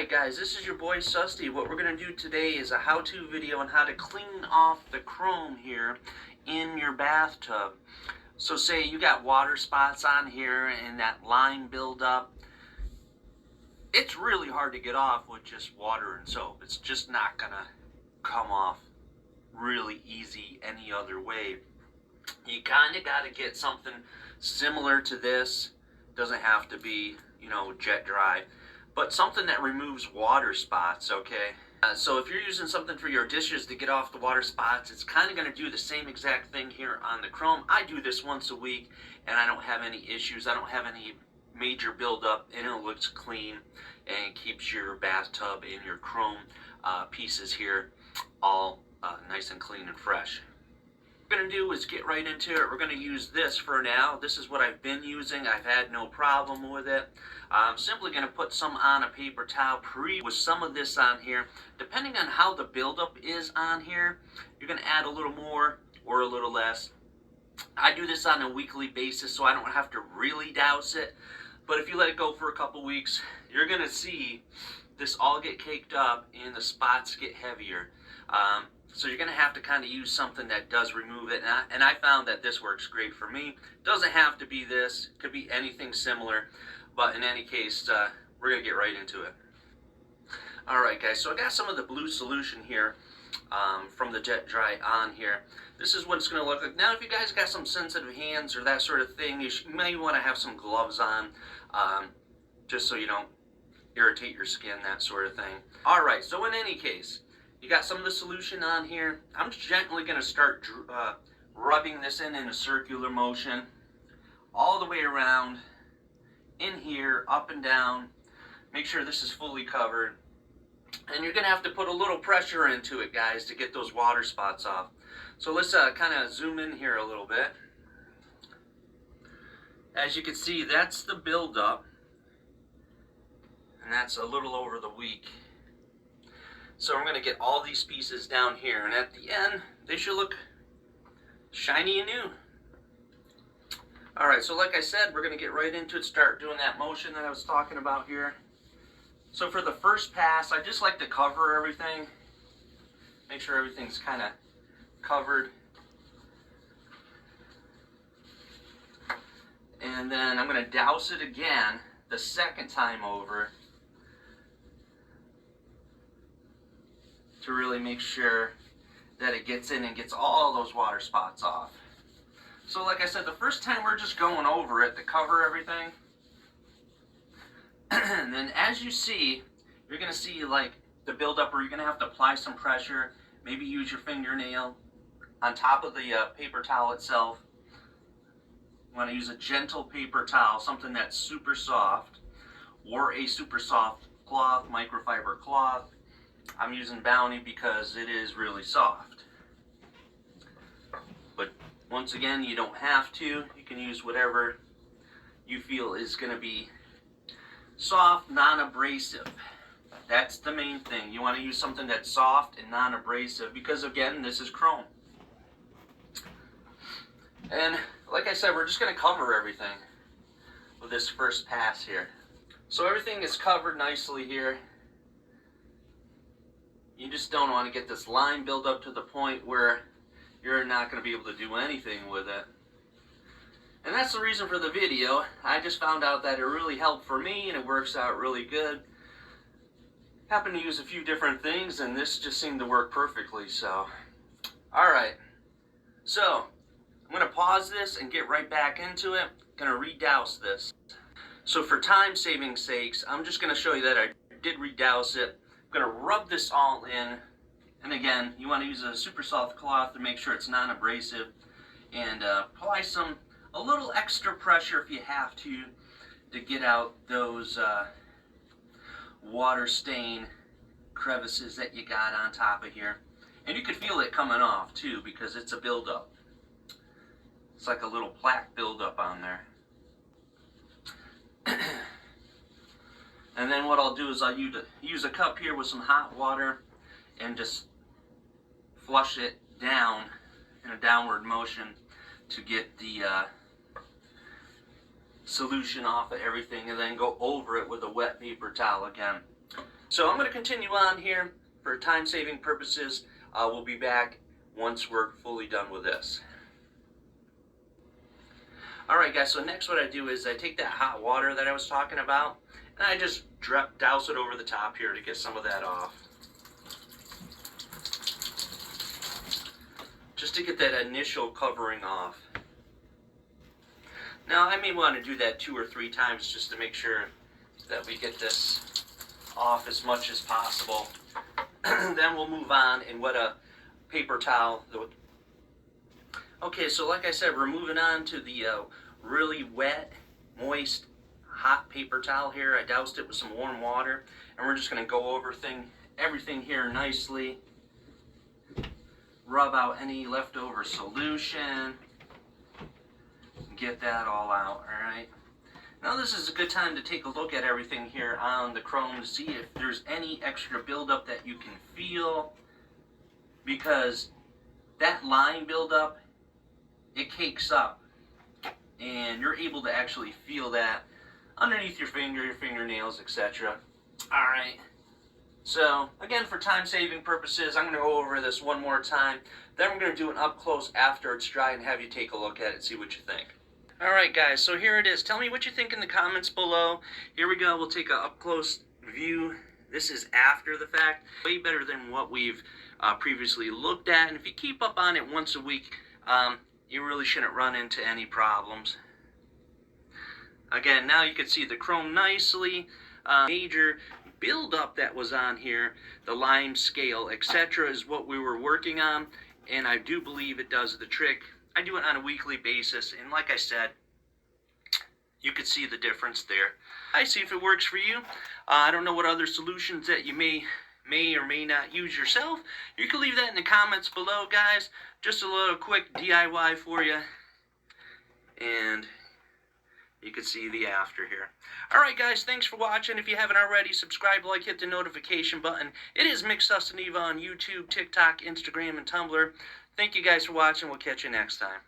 Alright guys, this is your boy Susty. What we're going to do today is a how-to video on how to clean off the chrome here in your bathtub. So say you got water spots on here and that line buildup. It's really hard to get off with just water and soap. It's just not going to come off really easy any other way. You kind of got to get something similar to this. Doesn't have to be, jet dry, but something that removes water spots, okay? So if you're using something for your dishes to get off the water spots, it's kind of going to do the same exact thing here on the chrome. I do this once a week, and I don't have any issues. I don't have any major buildup, and it looks clean and keeps your bathtub and your chrome pieces here all nice and clean and fresh. What we're going to do is get right into it. We're going to use this for now. This is what I've been using. I've had no problem with it. I'm simply going to put some on a paper towel with some of this on here. Depending on how the buildup is on here, you're going to add a little more or a little less. I do this on a weekly basis so I don't have to really douse it. But if you let it go for a couple weeks, you're going to see this all get caked up and the spots get heavier. So you're going to have to kind of use something that does remove it. And I found that this works great for me. Doesn't have to be this. It could be anything similar. But in any case, we're going to get right into it. Alright guys, so I got some of the blue solution here from the Jet Dry on here. This is what it's going to look like. Now if you guys got some sensitive hands or that sort of thing, you may want to have some gloves on just so you don't irritate your skin, that sort of thing. Alright, so in any case, you got some of the solution on here. I'm just gently going to start rubbing this in a circular motion all the way around, in here, up and down. Make sure this is fully covered. And you're going to have to put a little pressure into it, guys, to get those water spots off. So let's kind of zoom in here a little bit. As you can see, that's the buildup. And that's a little over the week. So I'm going to get all these pieces down here, and at the end, they should look shiny and new. Alright, so like I said, we're going to get right into it, start doing that motion that I was talking about here. So for the first pass, I just like to cover everything. Make sure everything's kind of covered. And then I'm going to douse it again the second time over, to really make sure that it gets in and gets all those water spots off. So like I said, the first time we're just going over it to cover everything. And then as you see, you're going to see like the buildup where you're going to have to apply some pressure, maybe use your fingernail on top of the paper towel itself. You want to use a gentle paper towel, something that's super soft, or a super soft cloth, microfiber cloth. I'm using Bounty because it is really soft. But once again, you don't have to. You can use whatever you feel is going to be soft, non-abrasive. That's the main thing. You want to use something that's soft and non-abrasive because, again, this is chrome. And like I said, we're just going to cover everything with this first pass here. So everything is covered nicely here. You just don't want to get this line build up to the point where you're not going to be able to do anything with it. And that's the reason for the video. I just found out that it really helped for me and it works out really good. Happened to use a few different things and this just seemed to work perfectly, so. Alright, so I'm going to pause this and get right back into it. I'm going to redouse this. So for time saving sakes, I'm just going to show you that I did redouse it. I'm going to rub this all in, and again, you want to use a super soft cloth to make sure it's non-abrasive, and apply a little extra pressure if you have to get out those water stain crevices that you got on top of here. And you could feel it coming off too because it's a buildup. It's like a little plaque buildup on there. And then what I'll do is I'll use a cup here with some hot water and just flush it down in a downward motion to get the solution off of everything, and then go over it with a wet paper towel again. So I'm going to continue on here for time-saving purposes. We'll be back once we're fully done with this. Alright guys, so next what I do is I take that hot water that I was talking about, and I just douse it over the top here to get some of that off. Just to get that initial covering off. Now I may want to do that 2 or 3 times just to make sure that we get this off as much as possible. Then we'll move on and wet a paper towel. Okay, so like I said, we're moving on to the really wet, moist, hot paper towel here. I doused it with some warm water, and we're just going to go over everything here nicely. Rub out any leftover solution. Get that all out, alright? Now this is a good time to take a look at everything here on the chrome to see if there's any extra buildup that you can feel, because that line buildup, it cakes up, and you're able to actually feel that underneath your fingernails, etc. Alright, so again, for time-saving purposes, I'm going to go over this one more time. Then we're going to do an up-close after it's dry and have you take a look at it, see what you think. Alright guys, so here it is. Tell me what you think in the comments below. Here we go, we'll take an up-close view. This is after the fact. Way better than what we've previously looked at. And if you keep up on it once a week, you really shouldn't run into any problems. Again, now you can see the chrome nicely. Major buildup that was on here, the lime scale, etc. is what we were working on, and I do believe it does the trick. I do it on a weekly basis, and like I said, you can see the difference there. I see if it works for you. I don't know what other solutions that you may or may not use yourself. You can leave that in the comments below, guys. Just a little quick DIY for you, and you can see the after here. Alright guys, thanks for watching. If you haven't already, subscribe, like, hit the notification button. It is Sustianevo on YouTube, TikTok, Instagram, and Tumblr. Thank you guys for watching. We'll catch you next time.